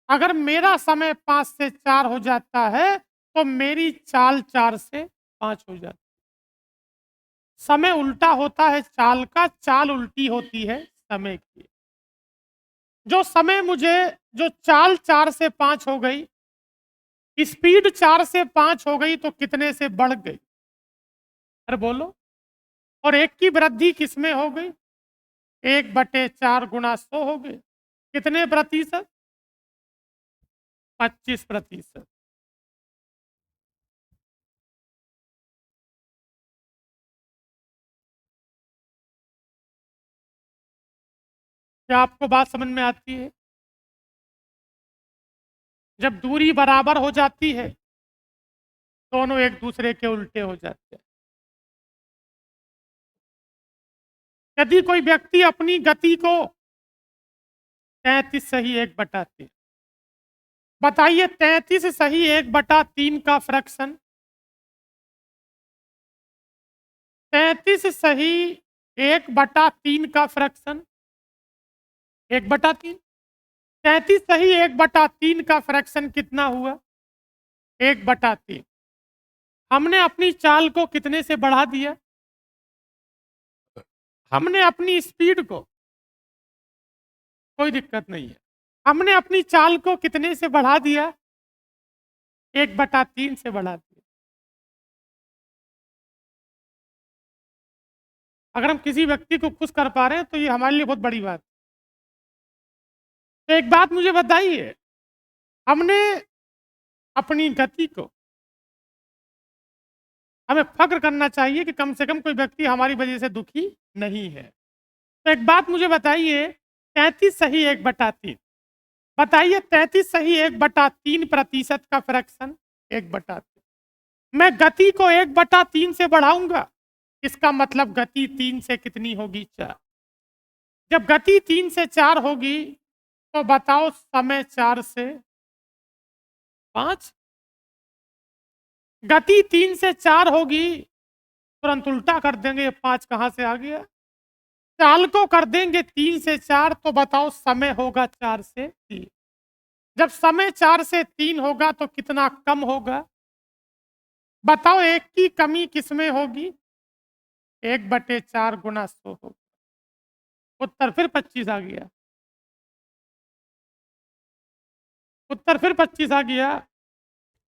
अगर मेरा समय 5 से 4 हो जाता है तो मेरी चाल 4 से 5 हो जाती है। समय उल्टा होता है चाल का, चाल उल्टी होती है समय की। जो समय मुझे, जो चाल 4 से 5 हो गई, स्पीड 4 से 5 हो गई तो कितने से बढ़ गई? अरे बोलो। और 1 की वृद्धि किसमें हो गई? 1/4 गुणा 100 हो गए। कितने प्रतिशत? 25%। क्या आपको बात समझ में आती है? जब दूरी बराबर हो जाती है, दोनों एक दूसरे के उल्टे हो जाते हैं। यदि कोई व्यक्ति अपनी गति को 33 सही 1/3, बताइए 33 सही 1/3 का फ्रैक्शन, 33 सही 1/3 का फ्रैक्शन 1/3। 33 सही 1/3 का फ्रैक्शन कितना हुआ? 1/3। हमने अपनी चाल को कितने से बढ़ा दिया? हमने अपनी स्पीड को, कोई दिक्कत नहीं है, हमने अपनी चाल को कितने से बढ़ा दिया? 1/3 से बढ़ा दिया। अगर हम किसी व्यक्ति को खुश कर पा रहे हैं तो ये हमारे लिए बहुत बड़ी बात है। तो एक बात मुझे बताइए, हमने अपनी गति को, हमें फक्र करना चाहिए कि कम से कम कोई व्यक्ति हमारी वजह से दुखी नहीं है। तो एक बात मुझे बताइए, 33 सही 1/3, बताइए 33 सही 1/3 प्रतिशत का फ्रैक्शन 1/3। मैं गति को 1/3 से बढ़ाऊंगा, इसका मतलब गति 3 से कितनी होगी? 4। जब गति 3 से 4 होगी तो बताओ समय 4 से 5। गति 3 से 4 होगी, तुरंत उल्टा कर देंगे, 5 कहां से आ गया। चाल को कर देंगे 3 से 4, तो बताओ समय होगा 4 से 3। जब समय 4 से 3 होगा तो कितना कम होगा? बताओ, एक की कमी किसमें होगी? 1/4 गुना 100 होगा। उत्तर फिर 25 आ गया। उत्तर फिर 25 आ गया।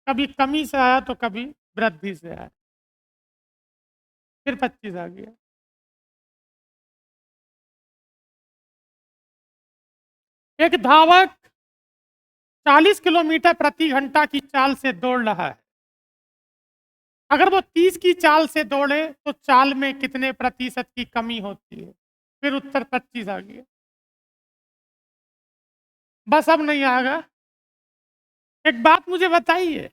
कभी कमी से आया तो कभी वृद्धि से आया, फिर 25 आ गया। एक धावक 40 किलोमीटर प्रति घंटा की चाल से दौड़ रहा है। अगर वो 30 की चाल से दौड़े तो चाल में कितने प्रतिशत की कमी होती है? फिर उत्तर 25 आ गया। बस अब नहीं आएगा। एक बात मुझे बताइए,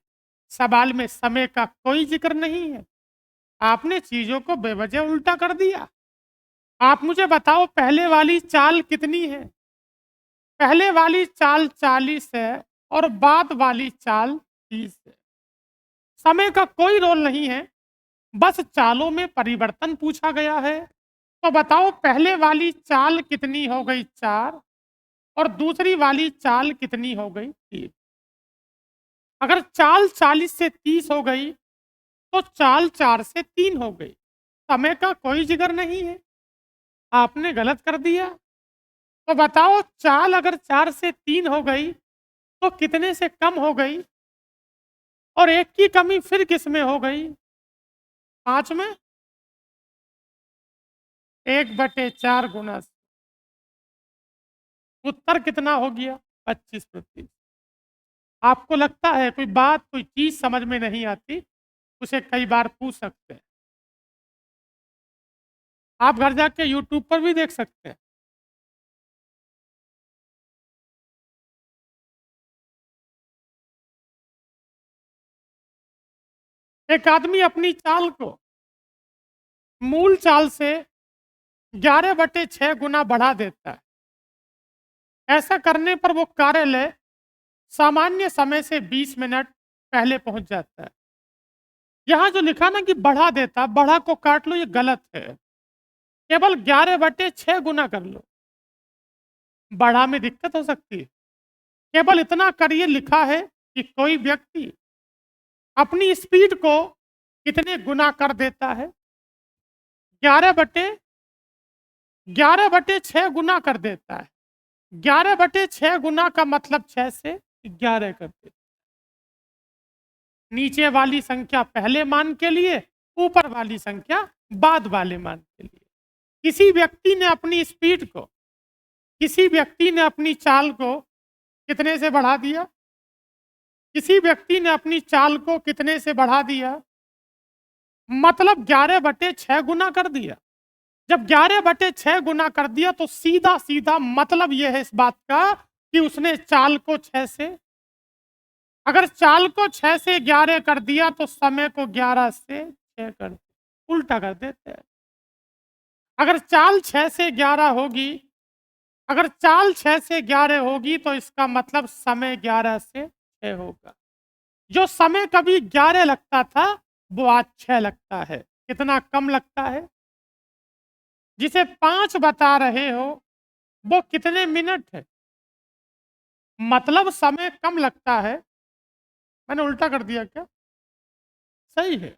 सवाल में समय का कोई जिक्र नहीं है, आपने चीजों को बेवजह उल्टा कर दिया। आप मुझे बताओ, पहले वाली चाल कितनी है? पहले वाली चाल 40 है और बाद वाली चाल 30 है। समय का कोई रोल नहीं है, बस चालों में परिवर्तन पूछा गया है। तो बताओ, पहले वाली चाल कितनी हो गई? 4। और दूसरी वाली चाल कितनी हो गई? 3। अगर चाल 40 से 30 हो गई तो चाल 4 से 3 हो गई। समय का कोई जिक्र नहीं है, आपने गलत कर दिया। तो बताओ, चाल अगर 4 से 3 हो गई तो कितने से कम हो गई? और एक की कमी फिर किस में हो गई? 5 में। 1/4 गुना। उत्तर कितना हो गया? 25%। आपको लगता है कोई बात, कोई चीज समझ में नहीं आती, उसे कई बार पूछ सकते हैं। आप घर जाके यूट्यूब पर भी देख सकते हैं। एक आदमी अपनी चाल को मूल चाल से 11/6 गुना बढ़ा देता है। ऐसा करने पर वो कार्यालय सामान्य समय से 20 मिनट पहले पहुंच जाता है। यहां जो लिखा ना कि बढ़ा देता, बढ़ा को काट लो, ये गलत है। केवल 11/6 गुना कर लो, बढ़ा में दिक्कत हो सकती है। केवल इतना करिए, लिखा है कि कोई व्यक्ति अपनी स्पीड को कितने गुना कर देता है? 11/6 गुना कर देता है। 11/6 गुना का मतलब 6 से 11 कर देता है। नीचे वाली संख्या पहले मान के लिए, ऊपर वाली संख्या बाद वाले मान के लिए। किसी व्यक्ति ने अपनी स्पीड को, किसी व्यक्ति ने अपनी चाल को कितने से बढ़ा दिया? किसी व्यक्ति ने अपनी चाल को कितने से बढ़ा दिया? मतलब 11/6 गुना कर दिया। जब 11/6 गुना कर दिया तो सीधा सीधा मतलब यह है इस बात का कि उसने चाल को 6 से, अगर चाल को 6 से 11 कर दिया तो समय को 11 से 6 कर, उल्टा कर देते हैं। अगर चाल 6 से 11 होगी, अगर चाल 6 से 11 होगी तो इसका मतलब समय 11 से 6 होगा। जो समय कभी 11 लगता था वो आज 6 लगता है। कितना कम लगता है? जिसे 5 बता रहे हो वो कितने मिनट है? मतलब समय कम लगता है। मैंने उल्टा कर दिया क्या? सही है।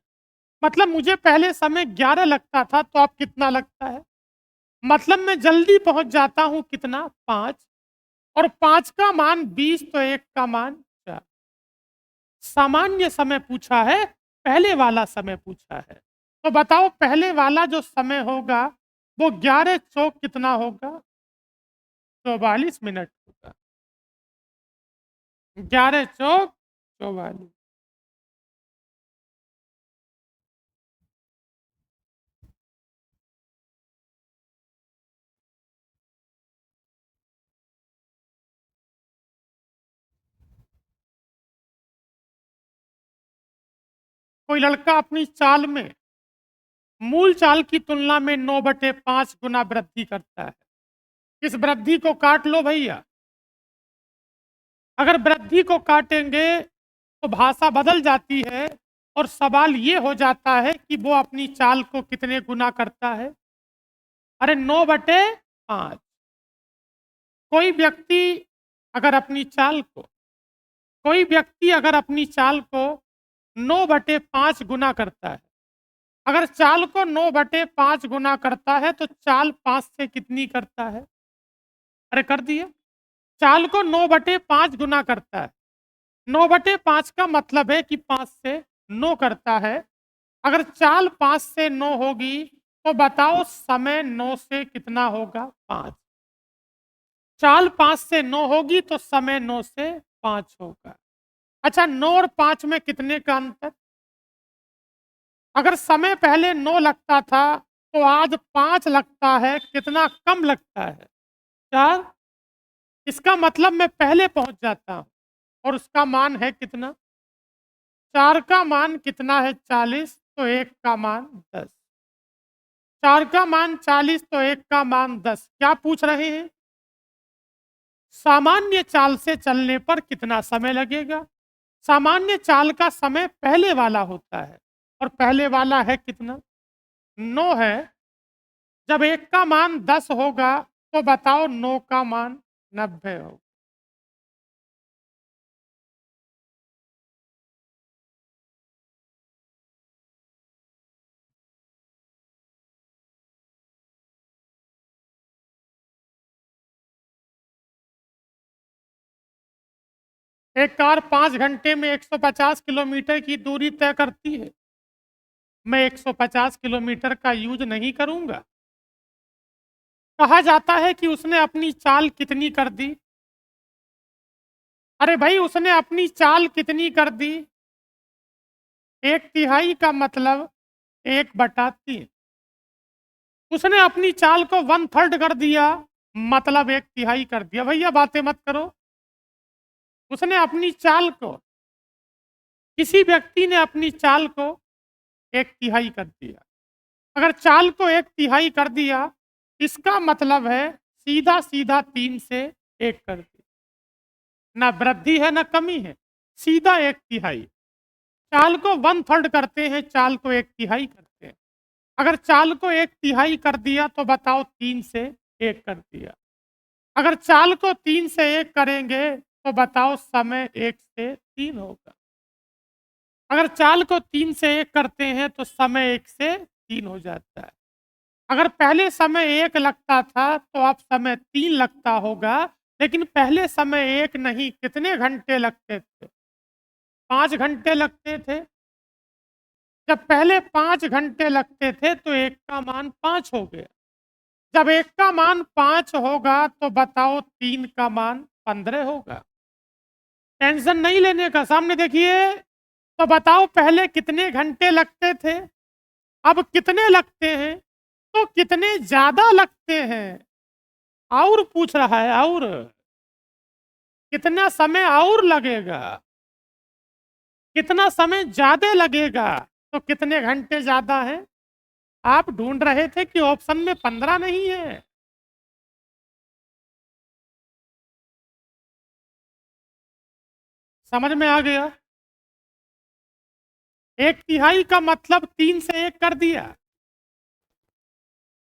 मतलब मुझे पहले समय 11 लगता था तो अब कितना लगता है? मतलब मैं जल्दी पहुंच जाता हूं कितना? 5। और 5 का मान 20 तो 1 का मान 4। सामान्य समय पूछा है, पहले वाला समय पूछा है। तो बताओ, पहले वाला जो समय होगा वो 11 चौक कितना होगा? 44 मिनट होगा। 11 चौक 44। कोई लड़का अपनी चाल में मूल चाल की तुलना में 9/5 गुना वृद्धि करता है। इस वृद्धि को काट लो भैया। अगर वृद्धि को काटेंगे तो भाषा बदल जाती है और सवाल ये हो जाता है कि वो अपनी चाल को कितने गुना करता है। अरे 9/5। कोई व्यक्ति अगर अपनी चाल को कोई व्यक्ति अगर अपनी चाल को 9/5 गुना करता है, अगर चाल को 9/5 गुना करता है तो चाल 5 से कितनी करता है? अरे कर दिया। चाल को 9/5 गुना करता है। 9/5 का मतलब है कि 5 से 9 करता है। अगर चाल 5 से 9 होगी तो बताओ समय 9 से कितना होगा? 5। चाल 5 से 9 होगी तो समय 9 से 5 होगा। अच्छा, 9 और 5 में कितने का अंतर? अगर समय पहले 9 लगता था तो आज 5 लगता है, कितना कम लगता है? 4। इसका मतलब मैं पहले पहुंच जाता हूं और उसका मान है कितना? 4 का मान कितना है? 40। तो 1 का मान 10। 4 का मान 40 तो 1 का मान 10। क्या पूछ रहे हैं? सामान्य चाल से चलने पर कितना समय लगेगा? सामान्य चाल का समय पहले वाला होता है और पहले वाला है कितना? 9 है। जब 1 का मान 10 होगा तो बताओ 9 का मान 90 होगा। एक कार 5 घंटे में 150 किलोमीटर की दूरी तय करती है। मैं 150 किलोमीटर का यूज नहीं करूंगा। कहा जाता है कि उसने अपनी चाल कितनी कर दी? अरे भाई, उसने अपनी चाल कितनी कर दी? 1/3 का मतलब 1/3। उसने अपनी चाल को 1/3 कर दिया, मतलब 1/3 कर दिया। भैया बातें मत करो। उसने अपनी चाल को किसी व्यक्ति ने अपनी चाल को 1/3 कर दिया। अगर चाल को 1/3 कर दिया, इसका मतलब है सीधा सीधा 3 से 1 कर दिया। ना वृद्धि है ना कमी है, सीधा 1/3। चाल को 1/3 करते हैं, चाल को 1/3 करते हैं। अगर चाल को 1/3 कर दिया तो बताओ 3 से 1 कर दिया। अगर चाल को 3 से 1 करेंगे तो बताओ समय 1 से 3 होगा। अगर चाल को 3 से 1 करते हैं तो समय 1 से 3 हो जाता है। अगर पहले समय 1 लगता था तो अब समय 3 लगता होगा, लेकिन पहले समय 1 नहीं, कितने घंटे लगते थे? 5 घंटे लगते थे। जब पहले 5 घंटे लगते थे तो 1 का मान 5 हो गया। जब 1 का मान 5 होगा तो बताओ 3 का मान 15 होगा। टेंशन नहीं लेने का, सामने देखिए। तो बताओ पहले कितने घंटे लगते थे, अब कितने लगते हैं? तो कितने ज्यादा लगते हैं? और पूछ रहा है, और कितना समय और लगेगा? कितना समय ज्यादा लगेगा? तो कितने घंटे ज्यादा है? आप ढूंढ रहे थे कि ऑप्शन में 15 नहीं है। समझ में आ गया? 1/3 का मतलब 3 से 1 कर दिया,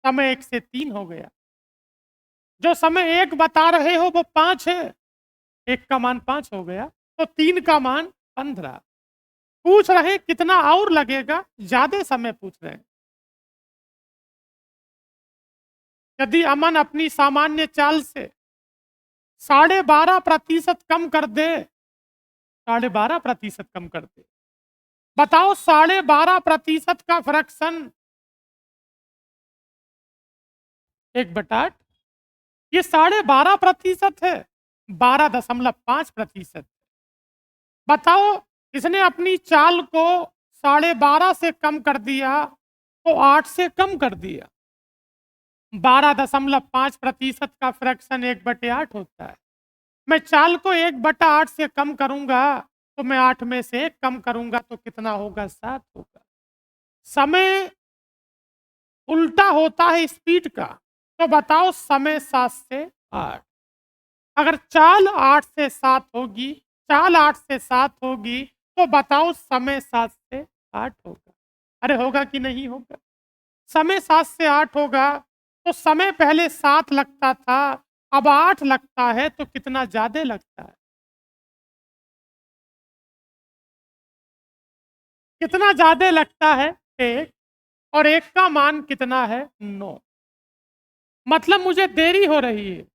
समय 1 से 3 हो गया। जो समय 1 बता रहे हो वो 5 है, 1 का मान 5 हो गया, तो 3 का मान 15। पूछ रहे कितना और लगेगा, ज्यादा समय पूछ रहे हैं। यदि अमन अपनी सामान्य चाल से 12.5% कम कर दे, 12.5% कम कर दे, बताओ 12.5% का फ्रैक्शन 1/8। ये 12.5% है, 12.5%। बताओ इसने अपनी चाल को 12.5 से कम कर दिया तो 8 से कम कर दिया। 12.5% का फ्रैक्शन 1/8 होता है। मैं चाल को 1/8 से कम करूंगा तो मैं 8 में से 1 कम करूंगा तो कितना होगा? 7 होगा। समय उल्टा होता है स्पीड का, तो बताओ समय 7 से 8। अगर चाल 8 से 7 होगी, चाल 8 से 7 होगी तो बताओ समय 7 से 8 होगा। अरे होगा कि नहीं होगा? समय 7 से 8 होगा, तो समय पहले 7 लगता था, अब 8 लगता है, तो कितना ज़्यादा लगता है? कितना ज़्यादा लगता है? 1 और 1 का मान कितना है? 9। मतलब मुझे देरी हो रही है।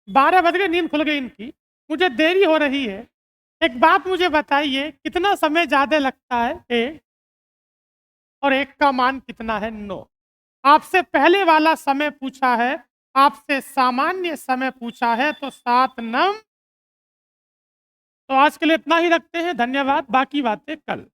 12 बज गए, नींद खुल गई इनकी। मुझे देरी हो रही है। एक बात मुझे बताइए, कितना समय ज़्यादा लगता है? 1 और 1 का मान कितना है? 9। आपसे पहले वाला समय पूछा है, आपसे सामान्य समय पूछा है, तो 7 9। तो आज के लिए इतना ही रखते हैं। धन्यवाद, बाकी बातें कल।